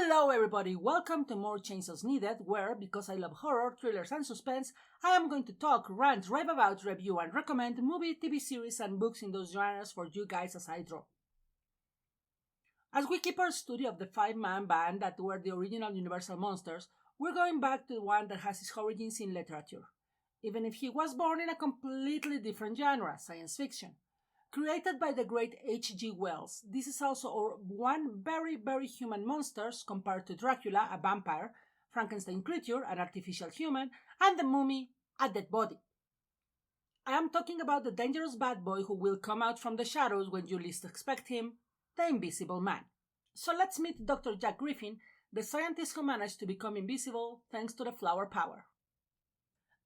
Hello everybody, welcome to More Chainsaws Needed, where, because I love horror, thrillers and suspense, I am going to talk, rant, rave about, review and recommend movie, TV series and books in those genres for you guys as I draw. As we keep our study of the five-man band that were the original Universal monsters, we're going back to the one that has its origins in literature, even if he was born in a completely different genre, science fiction. Created by the great H.G. Wells, this is also one very human monster compared to Dracula, a vampire, Frankenstein creature, an artificial human, and the mummy, a dead body. I am talking about the dangerous bad boy who will come out from the shadows when you least expect him, the Invisible Man. So let's meet Dr. Jack Griffin, the scientist who managed to become invisible thanks to the flower power.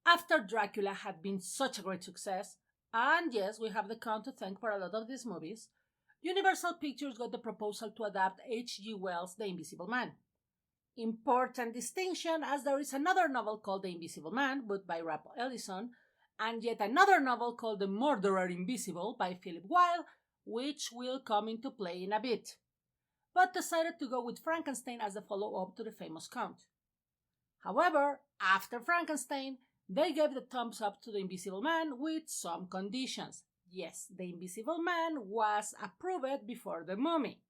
After Dracula had been such a great success, and yes, we have the Count to thank for a lot of these movies, Universal Pictures got the proposal to adapt H.G. Wells' The Invisible Man. Important distinction, as there is another novel called The Invisible Man, but by Rap Ellison, and yet another novel called The Murderer Invisible by Philip Wilde, which will come into play in a bit, but decided to go with Frankenstein as the follow-up to the famous Count. However, after Frankenstein, they gave the thumbs up to The Invisible Man with some conditions. Yes, The Invisible Man was approved before The Mummy.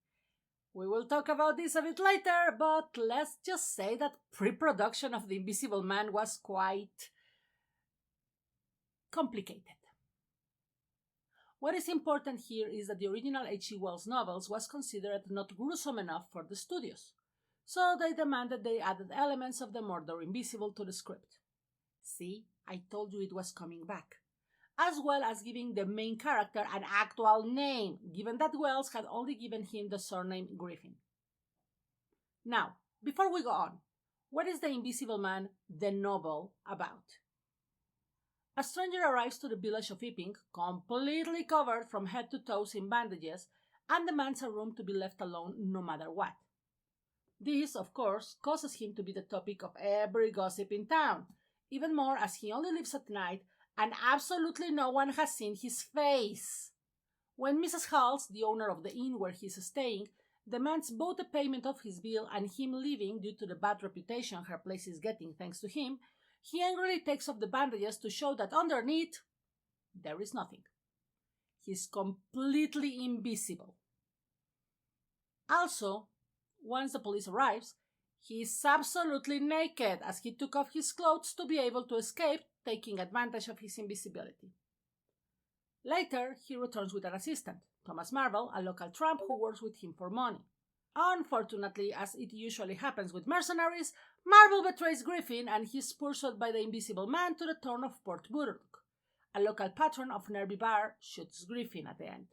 We will talk about this a bit later, but let's just say that pre-production of The Invisible Man was quite complicated. What is important here is that the original H.G. Wells novels was considered not gruesome enough for the studios, so they demanded they added elements of the murder invisible to the script. See, I told you it was coming back. As well as giving the main character an actual name, given that Wells had only given him the surname Griffin. Now, before we go on, what is The Invisible Man, the novel, about? A stranger arrives to the village of Epping, completely covered from head to toes in bandages, and demands a room to be left alone no matter what. This, of course, causes him to be the topic of every gossip in town, even more as he only lives at night and absolutely no one has seen his face. When Mrs. Halls, the owner of the inn where he is staying, demands both the payment of his bill and him leaving due to the bad reputation her place is getting thanks to him, he angrily takes off the bandages to show that underneath there is nothing. He's completely invisible. Also, once the police arrives, he is absolutely naked as he took off his clothes to be able to escape, taking advantage of his invisibility. Later, he returns with an assistant, Thomas Marvel, a local tramp who works with him for money. Unfortunately, as it usually happens with mercenaries, Marvel betrays Griffin and he is pursued by the Invisible Man to the town of Port Burdock. A local patron of Nervy Bar shoots Griffin at the end.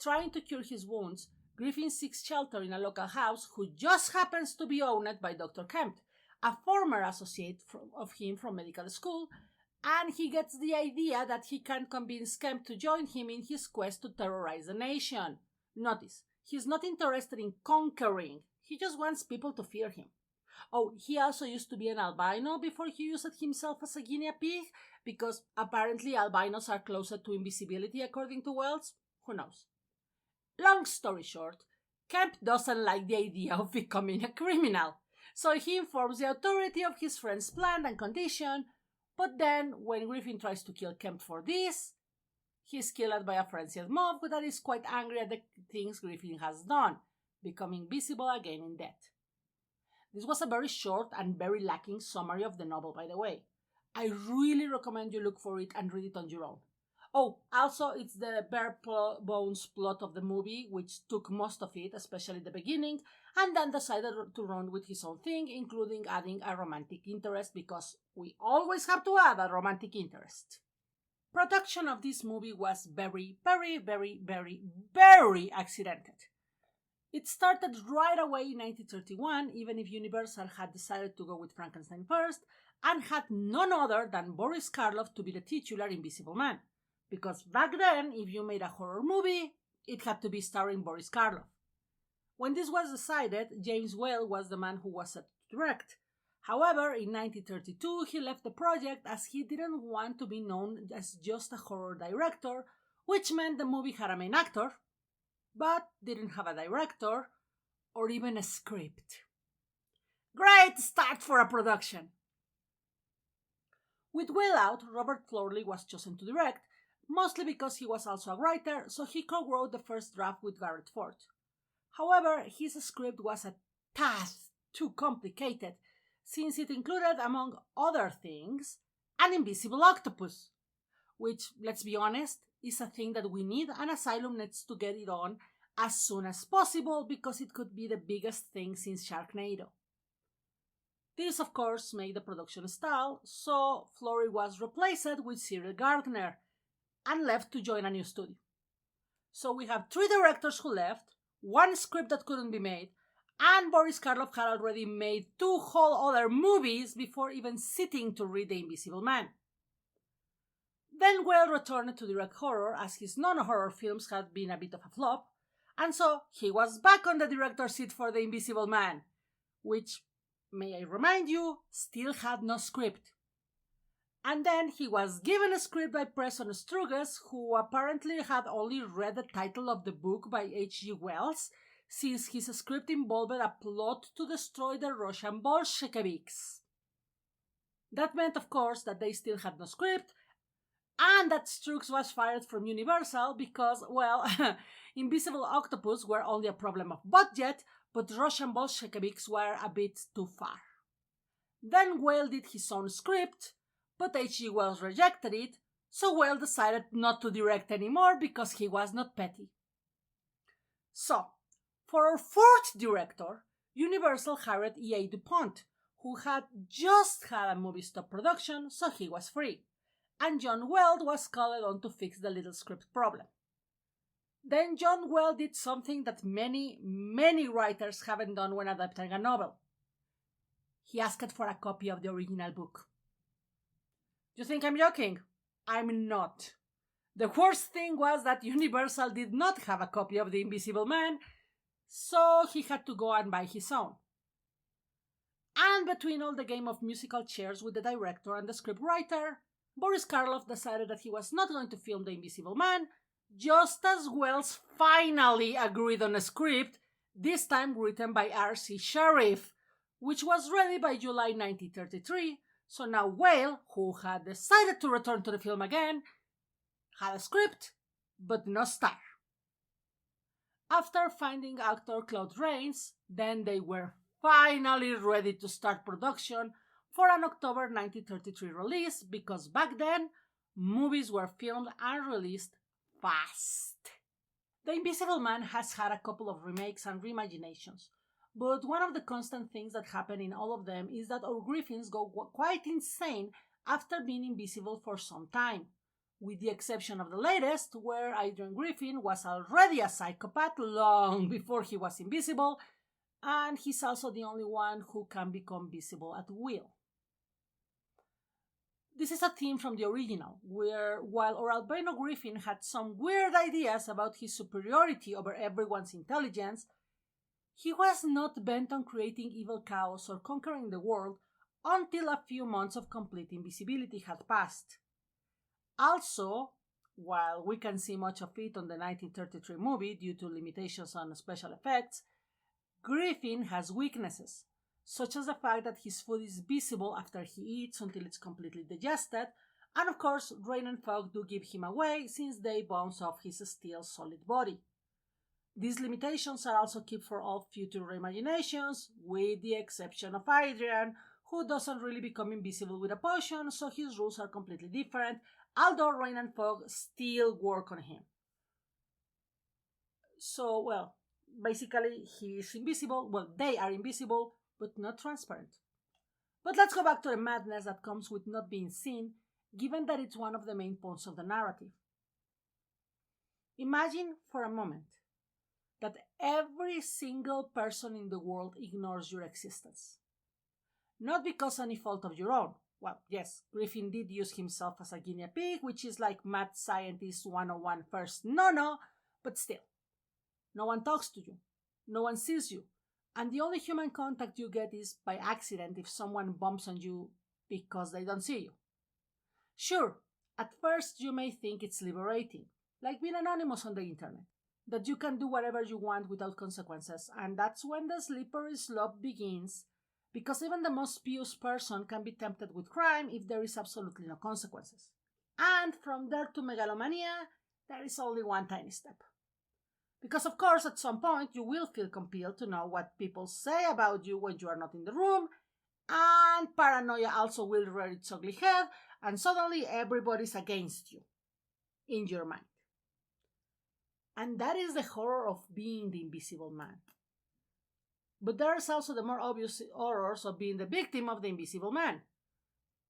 Trying to cure his wounds, Griffin seeks shelter in a local house who just happens to be owned by Dr. Kemp, a former associate of him from medical school, and he gets the idea that he can convince Kemp to join him in his quest to terrorize the nation. Notice, he's not interested in conquering, he just wants people to fear him. Oh, he also used to be an albino before he used himself as a guinea pig, because apparently albinos are closer to invisibility according to Wells. Who knows? Long story short, Kemp doesn't like the idea of becoming a criminal, so he informs the authority of his friend's plan and condition, but then when Griffin tries to kill Kemp for this, he is killed by a frenzied mob that is quite angry at the things Griffin has done, becoming visible again in death. This was a very short and very lacking summary of the novel, by the way. I really recommend you look for it and read it on your own. Oh, also, it's the bare bones plot of the movie, which took most of it, especially the beginning, and then decided to run with his own thing, including adding a romantic interest, because we always have to add a romantic interest. Production of this movie was very accidental. It started right away in 1931, even if Universal had decided to go with Frankenstein first, and had none other than Boris Karloff to be the titular Invisible Man. Because back then, if you made a horror movie, it had to be starring Boris Karloff. When this was decided, James Whale was the man who was set to direct. However, in 1932, he left the project as he didn't want to be known as just a horror director, which meant the movie had a main actor, but didn't have a director, or even a script. Great start for a production! With Whale out, Robert Florley was chosen to direct, mostly because he was also a writer, so he co-wrote the first draft with Garrett Ford. However, his script was a tad too complicated, since it included, among other things, an invisible octopus, which, let's be honest, is a thing that we need, and Asylum needs to get it on as soon as possible because it could be the biggest thing since Sharknado. This, of course, made the production stall, so Flory was replaced with Cyril Gardner and left to join a new studio. So we have 3 directors who left, 1 script that couldn't be made, and Boris Karloff had already made 2 whole other movies before even sitting to read The Invisible Man. Then Whale returned to direct horror as his non-horror films had been a bit of a flop, and so he was back on the director's seat for The Invisible Man, which, may I remind you, still had no script. And then he was given a script by Preston Struges, who apparently had only read the title of the book by H.G. Wells, since his script involved a plot to destroy the Russian Bolsheviks. That meant, of course, that they still had no script, and that Struges was fired from Universal because, well, Invisible Octopus were only a problem of budget, but Russian Bolsheviks were a bit too far. Then Whale did his own script, but H.G. Wells rejected it, so Whale decided not to direct anymore because he was not petty. So, for our 4th director, Universal hired E.A. DuPont, who had just had a movie stop production, so he was free, and John Weld was called on to fix the little script problem. Then John Weld did something that many writers haven't done when adapting a novel. He asked for a copy of the original book. You think I'm joking? I'm not. The worst thing was that Universal did not have a copy of The Invisible Man, so he had to go and buy his own. And between all the game of musical chairs with the director and the scriptwriter, Boris Karloff decided that he was not going to film The Invisible Man, just as Wells finally agreed on a script, this time written by R.C. Sharif, which was ready by July 1933, so now Whale, who had decided to return to the film again, had a script, but no star. After finding actor Claude Rains, then they were finally ready to start production for an October 1933 release, because back then, movies were filmed and released fast. The Invisible Man has had a couple of remakes and reimaginations, but one of the constant things that happen in all of them is that our Griffins go quite insane after being invisible for some time, with the exception of the latest, where Adrian Griffin was already a psychopath long before he was invisible, and he's also the only one who can become visible at will. This is a theme from the original, where while our albino Griffin had some weird ideas about his superiority over everyone's intelligence, he was not bent on creating evil chaos or conquering the world until a few months of complete invisibility had passed. Also, while we can see much of it on the 1933 movie due to limitations on special effects, Griffin has weaknesses, such as the fact that his food is visible after he eats until it's completely digested, and of course rain and fog do give him away since they bounce off his still solid body. These limitations are also kept for all future reimaginations, with the exception of Adrian, who doesn't really become invisible with a potion, so his rules are completely different, although rain and fog still work on him. So, well, basically he is invisible, well, they are invisible, but not transparent. But let's go back to the madness that comes with not being seen, given that it's one of the main points of the narrative. Imagine for a moment that every single person in the world ignores your existence. Not because any fault of your own. Well, yes, Griffin did use himself as a guinea pig, which is like Mad Scientist 101 first no, but still. No one talks to you. No one sees you. And the only human contact you get is by accident if someone bumps on you because they don't see you. Sure, at first you may think it's liberating, like being anonymous on the internet. that you can do whatever you want without consequences, and that's when the slippery slope begins, because even the most pious person can be tempted with crime if there is absolutely no consequences. And from there to megalomania, there is only one tiny step. Because of course, at some point, you will feel compelled to know what people say about you when you are not in the room, and paranoia also will rear its ugly head, and suddenly everybody's against you, in your mind. And that is the horror of being the invisible man. But there's also the more obvious horrors of being the victim of the invisible man.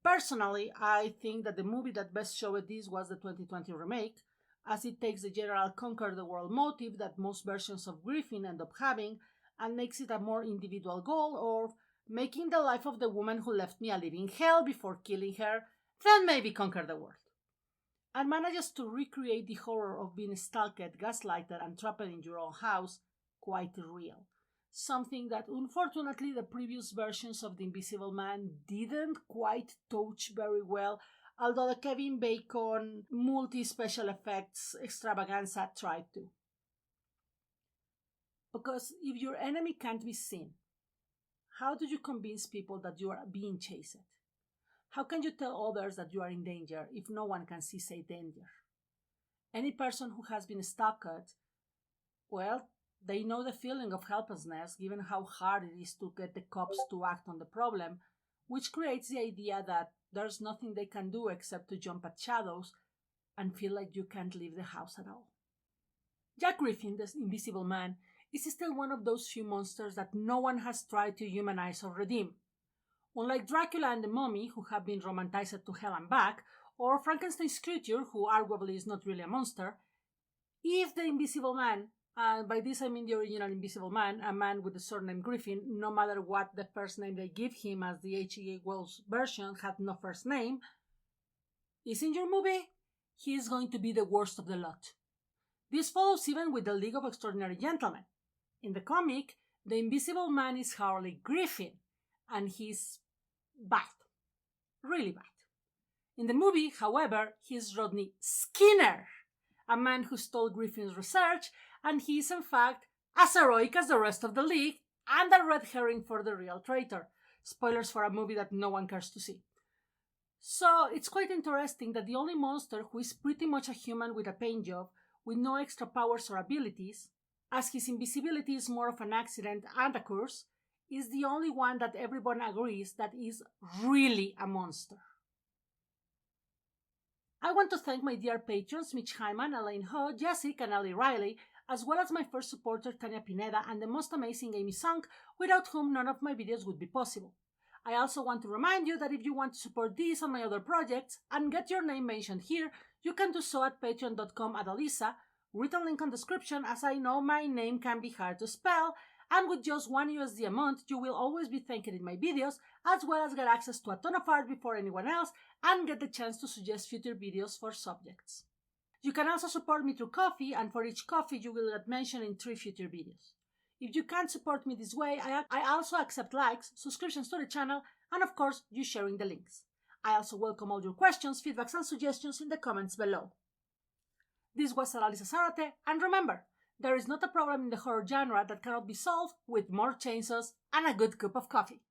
Personally, I think that the movie that best showed this was the 2020 remake, as it takes the general conquer the world motive that most versions of Griffin end up having and makes it a more individual goal of making the life of the woman who left me a living hell before killing her, then maybe conquer the world. And manages to recreate the horror of being stalked, gaslighted, and trapped in your own house quite real. Something that unfortunately the previous versions of The Invisible Man didn't quite touch very well, although the Kevin Bacon multi-special effects extravaganza tried to. Because if your enemy can't be seen, how do you convince people that you are being chased? How can you tell others that you are in danger if no one can see said danger? Any person who has been stalked, well, they know the feeling of helplessness given how hard it is to get the cops to act on the problem, which creates the idea that there's nothing they can do except to jump at shadows and feel like you can't leave the house at all. Jack Griffin, the Invisible Man, is still one of those few monsters that no one has tried to humanize or redeem. Unlike Dracula and the Mummy, who have been romanticized to hell and back, or Frankenstein's creature, who arguably is not really a monster, if the Invisible Man, and by this I mean the original Invisible Man, a man with the surname Griffin, no matter what the first name they give him, as the H.G. Wells version had no first name, is in your movie, he is going to be the worst of the lot. This follows even with the League of Extraordinary Gentlemen. In the comic, the Invisible Man is Harley Griffin, and he's bad. Really bad. In the movie, however, he's Rodney Skinner, a man who stole Griffin's research, and he is in fact as heroic as the rest of the League, and a red herring for the real traitor. Spoilers for a movie that no one cares to see. So it's quite interesting that the only monster who is pretty much a human with a paint job, with no extra powers or abilities, as his invisibility is more of an accident and a curse, is the only one that everyone agrees that is really a monster. I want to thank my dear patrons Mitch Hyman, Elaine Ho, Jessica, and Ali Riley, as well as my first supporter Tanya Pineda and the most amazing Amy Song, without whom none of my videos would be possible. I also want to remind you that if you want to support these and my other projects and get your name mentioned here, you can do so at patreon.com/Adalisa, written link on description, as I know my name can be hard to spell, and with just $1 a month you will always be thanked in my videos, as well as get access to a ton of art before anyone else and get the chance to suggest future videos for subjects. You can also support me through Ko-fi, and for each coffee you will get mentioned in 3 future videos. If you can't support me this way, I also accept likes, subscriptions to the channel, and of course you sharing the links. I also welcome all your questions, feedbacks, and suggestions in the comments below. This was Adalisa Zarate, and remember, there is not a problem in the horror genre that cannot be solved with more chainsaws and a good cup of coffee.